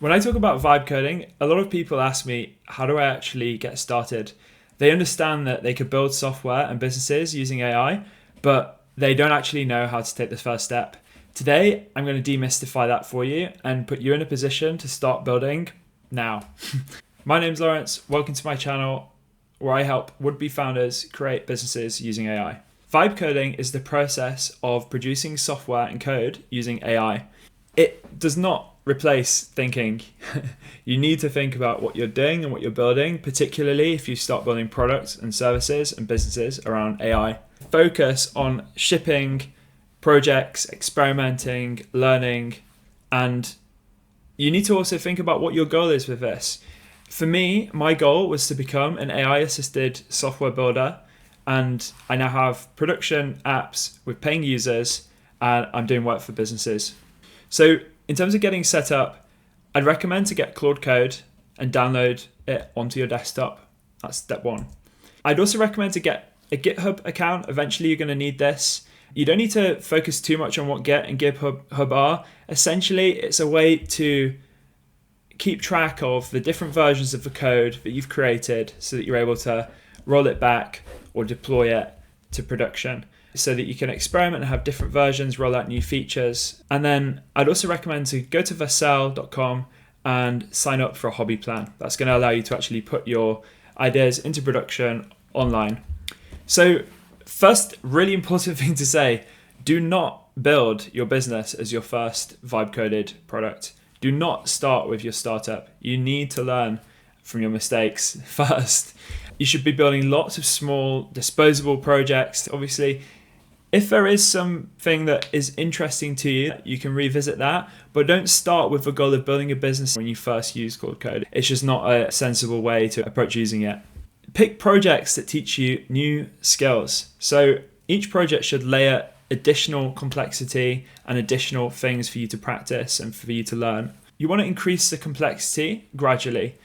When I talk about vibe coding, a lot of people ask me, how do I actually get started? They understand that they could build software and businesses using AI, but they don't actually know how to take the first step. Today, I'm going to demystify that for you and put you in a position to start building now. My name's Lawrence. Welcome to my channel where I help would-be founders create businesses using AI. Vibe coding is the process of producing software and code using AI. It does not replace thinking. You need to think about what you're doing and what you're building, particularly if you start building products and services and businesses around AI. Focus on shipping, projects, experimenting, learning, and you need to also think about what your goal is with this. For me, my goal was to become an AI-assisted software builder, and I now have production apps with paying users, and I'm doing work for businesses. So in terms of getting set up, I'd recommend to get Claude Code and download it onto your desktop. That's step one. I'd also recommend to get a GitHub account. Eventually, you're going to need this. You don't need to focus too much on what Git and GitHub are. Essentially, it's a way to keep track of the different versions of the code that you've created so that you're able to roll it back or deploy it to production, so that you can experiment and have different versions, roll out new features. And then I'd also recommend to go to vercel.com and sign up for a hobby plan. That's going to allow you to actually put your ideas into production online. So first, really important thing to say, do not build your business as your first vibe coded product. Do not start with your startup. You need to learn from your mistakes first. You should be building lots of small disposable projects. Obviously, if there is something that is interesting to you, you can revisit that, but don't start with the goal of building a business when you first use Claude Code. It's just not a sensible way to approach using it. Pick projects that teach you new skills. So each project should layer additional complexity and additional things for you to practice and for you to learn. You want to increase the complexity gradually.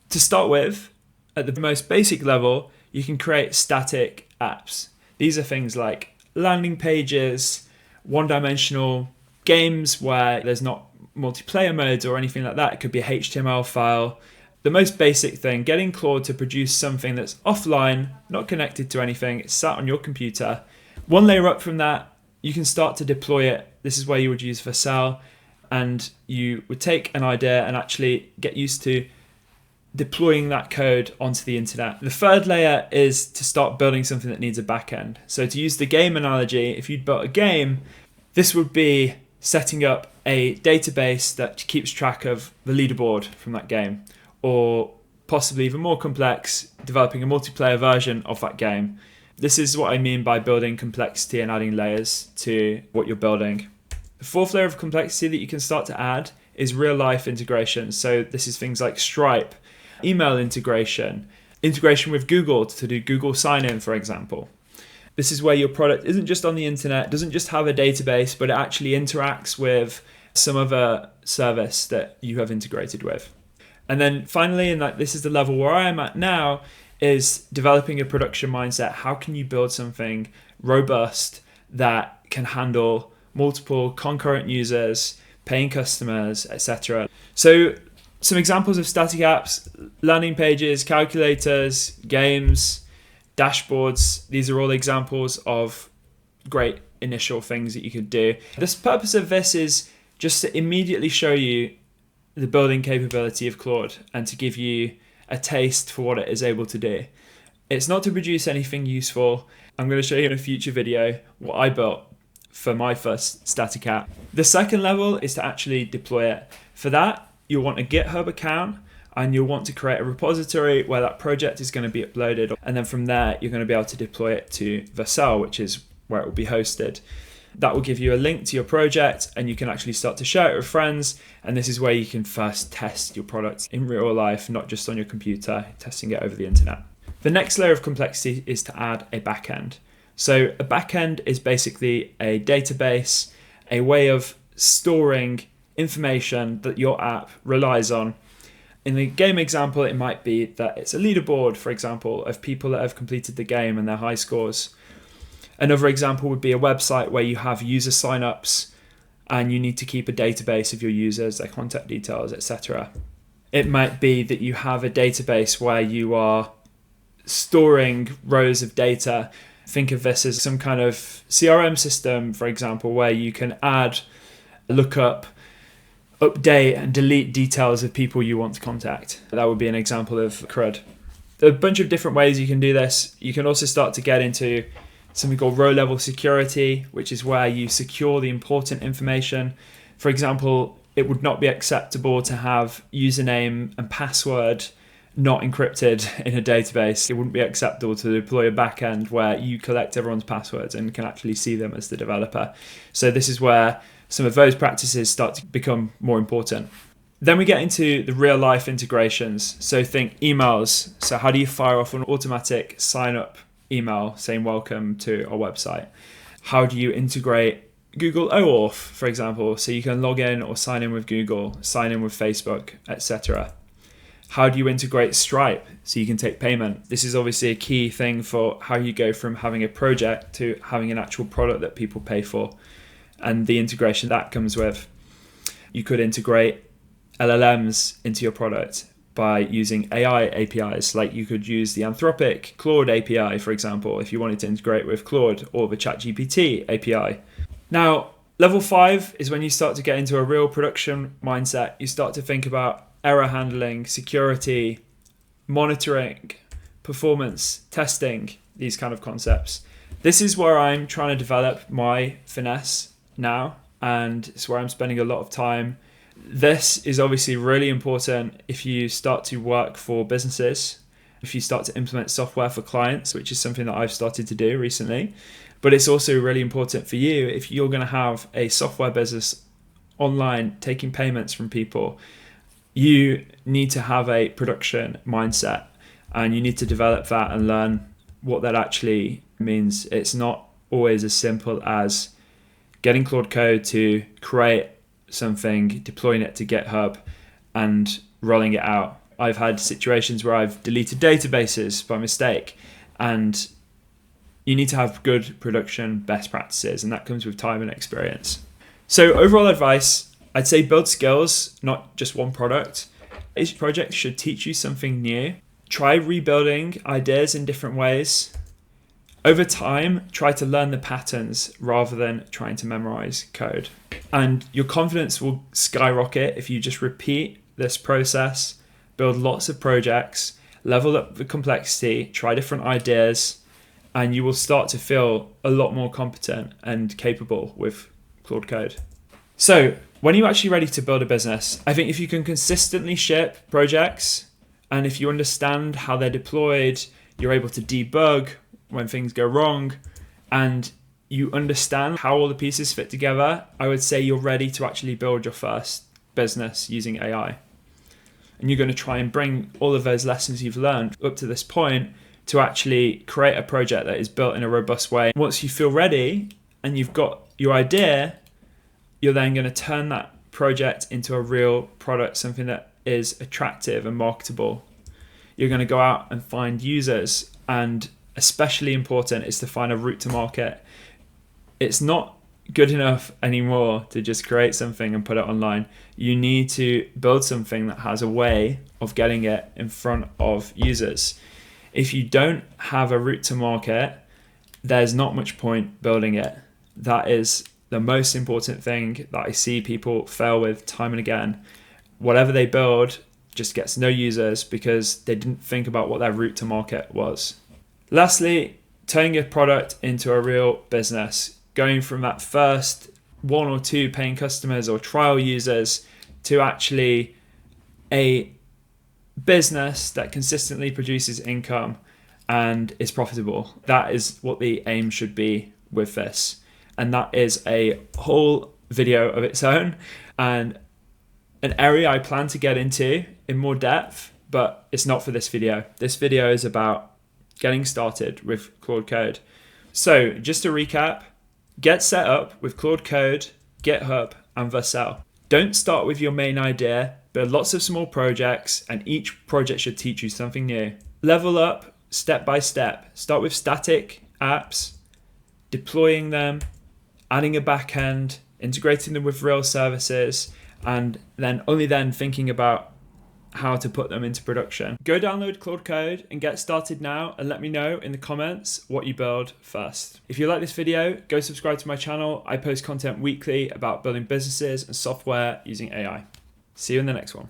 To start with, at the most basic level, you can create static apps. These are things like landing pages, one-dimensional games where there's not multiplayer modes or anything like that. It could be a HTML file. The most basic thing, getting Claude to produce something that's offline, not connected to anything, it's sat on your computer. One layer up from that, you can start to deploy it. This is where you would use Vercel, and you would take an idea and actually get used to deploying that code onto the internet. The third layer is to start building something that needs a backend. So to use the game analogy, if you'd built a game, this would be setting up a database that keeps track of the leaderboard from that game, or possibly even more complex, developing a multiplayer version of that game. This is what I mean by building complexity and adding layers to what you're building. The fourth layer of complexity that you can start to add is real life integration. So this is things like Stripe, email integration with Google to do Google sign-in, for example. This is where your product isn't just on the internet, doesn't just have a database, but it actually interacts with some other service that you have integrated with. And then finally, and this is the level where I am at now, is developing a production mindset. How can you build something robust that can handle multiple concurrent users, paying customers, etc.? So some examples of static apps: landing pages, calculators, games, dashboards. These are all examples of great initial things that you could do. The purpose of this is just to immediately show you the building capability of Claude and to give you a taste for what it is able to do. It's not to produce anything useful. I'm going to show you in a future video what I built for my first static app. The second level is to actually deploy it. For that, you'll want a GitHub account and you'll want to create a repository where that project is going to be uploaded. And then from there, you're going to be able to deploy it to Vercel, which is where it will be hosted. That will give you a link to your project and you can actually start to share it with friends. And this is where you can first test your product in real life, not just on your computer, testing it over the internet. The next layer of complexity is to add a backend. So a backend is basically a database, a way of storing information that your app relies on. In the game example, it might be that it's a leaderboard, for example, of people that have completed the game and their high scores. Another example would be a website where you have user signups and you need to keep a database of your users, their contact details, etc. It might be that you have a database where you are storing rows of data. Think of this as some kind of CRM system, for example, where you can add, look up, update and delete details of people you want to contact. That would be an example of CRUD. There are a bunch of different ways you can do this. You can also start to get into something called row-level security, which is where you secure the important information. For example, it would not be acceptable to have username and password not encrypted in a database. It wouldn't be acceptable to deploy a backend where you collect everyone's passwords and can actually see them as the developer. So this is where some of those practices start to become more important. Then we get into the real life integrations. So think emails. So how do you fire off an automatic sign up email saying welcome to our website? How do you integrate Google OAuth, for example, so you can log in or sign in with Google, sign in with Facebook, etc. How do you integrate Stripe so you can take payment? This is obviously a key thing for how you go from having a project to having an actual product that people pay for, and the integration that comes with. You could integrate LLMs into your product by using AI APIs, like you could use the Anthropic Claude API, for example, if you wanted to integrate with Claude, or the ChatGPT API. Now, level 5 is when you start to get into a real production mindset. You start to think about error handling, security, monitoring, performance, testing, these kind of concepts. This is where I'm trying to develop my finesse now, and it's where I'm spending a lot of time. This is obviously really important if you start to work for businesses, if you start to implement software for clients, which is something that I've started to do recently. But it's also really important for you if you're going to have a software business online taking payments from people. You need to have a production mindset, and you need to develop that and learn what that actually means. It's not always as simple as getting Claude Code to create something, deploying it to GitHub, and rolling it out. I've had situations where I've deleted databases by mistake, and you need to have good production best practices, and that comes with time and experience. So overall advice, I'd say build skills, not just one product. Each project should teach you something new. Try rebuilding ideas in different ways. Over time, try to learn the patterns rather than trying to memorize code. And your confidence will skyrocket if you just repeat this process, build lots of projects, level up the complexity, try different ideas, and you will start to feel a lot more competent and capable with Claude Code. So when you're actually ready to build a business, I think if you can consistently ship projects, and if you understand how they're deployed, you're able to debug when things go wrong, and you understand how all the pieces fit together, I would say you're ready to actually build your first business using AI. And you're going to try and bring all of those lessons you've learned up to this point to actually create a project that is built in a robust way. Once you feel ready and you've got your idea, you're then going to turn that project into a real product, something that is attractive and marketable. You're going to go out and find users, and especially important is to find a route to market. It's not good enough anymore to just create something and put it online. You need to build something that has a way of getting it in front of users. If you don't have a route to market, there's not much point building it. That is the most important thing that I see people fail with time and again. Whatever they build just gets no users because they didn't think about what their route to market was. Lastly, turning your product into a real business, going from that first 1 or 2 paying customers or trial users to actually a business that consistently produces income and is profitable. That is what the aim should be with this. And that is a whole video of its own and an area I plan to get into in more depth, but it's not for this video. This video is about getting started with Claude Code. So just to recap, get set up with Claude Code, GitHub, and Vercel. Don't start with your main idea, build lots of small projects, and each project should teach you something new. Level up step by step. Start with static apps, deploying them, adding a backend, integrating them with real services, and then only then thinking about how to put them into production. Go download Claude Code and get started now, and let me know in the comments what you build first. If you like this video, go subscribe to my channel. I post content weekly about building businesses and software using AI. See you in the next one.